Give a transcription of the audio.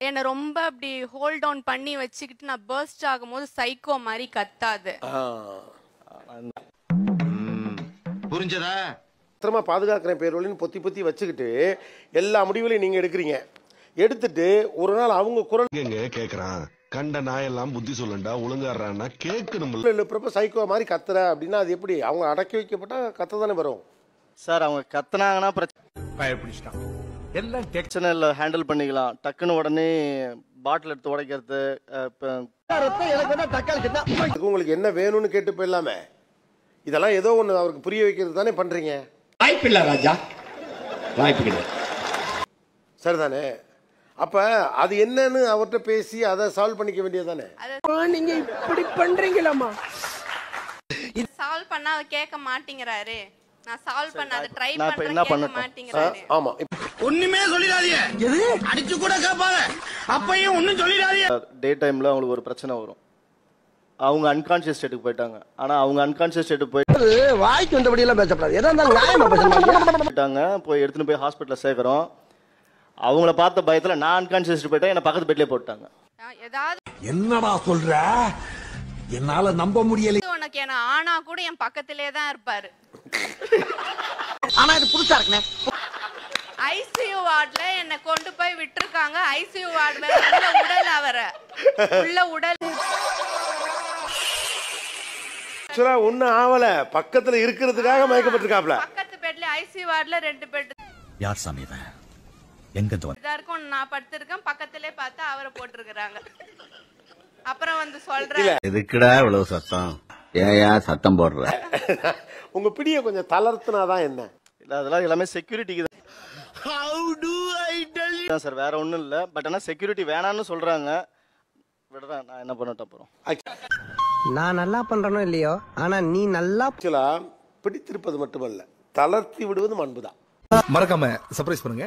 என்ன ரொம்ப அப்படி ஹோல்ட் டவுன் பண்ணி வச்சுக்கிட்டு நான் பர்ஸ்ட் ஆகும்போது சைக்கோ மாதிரி கத்தாது. புரிஞ்சதா? பத்திரமா பாதுகாக்கிறேன் பேரொழின்னு பொத்தி பொத்தி வச்சுக்கிட்டு எல்லா முடிவுகளையும் நீங்க எடுக்கிறீங்க. எடுத்துட்டு ஒரு நாள் அவங்க குரல் கேக்குறான், கண்ட நாயெல்லாம் புத்தி சொல்லண்டா ஒழுங்காடுறான்னா கேட்கணும். எழுப்புறப்ப சைக்கோ மாதிரி கத்துற அப்படின்னா அது எப்படி? அவங்க அடக்கி வைக்கப்பட்டா கத்த தானே வரும் சார். அவங்க கத்துனாங்கன்னா பிரச்சனை இல்லை, ஹேண்டில் பண்ணிக்கலாம். டக்குன்னு உடனே பாட்டில் எடுத்து உடைக்கிறது. உங்களுக்கு என்ன வேணும்னு கேட்டு போயிடலாமே. இதெல்லாம் ஏதோ ஒண்ணு அவருக்கு புரிய வைக்கிறது தானே பண்றீங்க. வாய்ப்பில்லை ராஜா, வாய்ப்பு சரிதானே? அப்ப அது என்னன்னு அவர்கிட்ட பேசி அதை சால்வ் பண்ணிக்க வேண்டியதானே. நீங்க இப்படி பண்றீங்களாமா? சால்வ் பண்ணா அவர் கேட்க மாட்டேங்கிறாரு. நான் சால்வ் பண்ண அதை ட்ரை நான் பண்றேன், என்ன கேட்க பண்ணட்டும்? மாட்டேங்கிறாரு. ஆமா, ஒண்ணுமே சொல்லிடாதீங்க. எது அடிச்சு கூட கேட்பாங்க, அப்பையும் ஒண்ணும் சொல்லிடாதீங்க. டே டைம்ல அவங்களுக்கு ஒரு பிரச்சனை வரும். அவங்க அன்கான்சியஸ் ஸ்டேட்டுக்கு போயிட்டாங்க. ஆனா அவங்க அன்கான்சியஸ் ஸ்டேட்டுக்கு வாய்க்கு வந்தபடி எல்லாம் பேசப்படாது. எதா இருந்தாலும் நியாயமா போயிட்டாங்க. போய் எடுத்துன்னு போய் ஹாஸ்பிட்டல்ல சேர்க்கிறோம். அவங்கள பார்த்த பயத்துல நான் அன்கான்சியஸ் போயிட்டேன். என்ன பக்கத்து பெட்லயே போட்டாங்க. ஏதாவது என்னடா சொல்ற? என்னால நம்ப முடியல. உனக்கு என்ன ஆனா கூட என் பக்கத்திலே தான் இருப்பாரு. ஆனா இது புதுசா இருக்குனே. ஐசியூ வார்டுல என்ன கொண்டு போய் விட்டுருக்காங்க. ஐசியூ வார்டுல உள்ள உடல் அவரை உள்ள உடல் ஒன்னும் ஆவல, பக்கத்துல இருக்கிறதுக்காக மயக்கப்பட்டிருக்காப்ல. பக்கத்து பெட்ல ஐசியூ வார்டுல 2 பெட். யார் சாமி இவன்? எங்க இருக்கும் நான் படுத்திருக்கேன். பக்கத்திலே பார்த்தா அவரை போட்டிருக்காங்க. அப்புறம் வந்து சொல்றேன், எதுக்குடா இவ்வளவு சத்தம்? ஏயா சத்தம் போடுற? உங்க பிடிய கொஞ்சம் தளர்த்தினாதான் என்ன? இல்ல அதெல்லாம் எல்லாமே செக்யூரிட்டிக்கு தான் சார், வேற ஒண்ணும் இல்ல. பட் ஆனா செக்யூரிட்டி வேணான்னு சொல்றாங்க. விடுறேன், நான் என்ன பண்ணட்டும் அப்புறம். நான் நல்லா பண்றனோ இல்லையோ, ஆனா நீ நல்லா பிடித்திருப்பது மட்டுமல்ல, தளர்த்தி விடுவதும் அன்புதான். மறக்காம சர்ப்ரைஸ் பண்ணுங்க.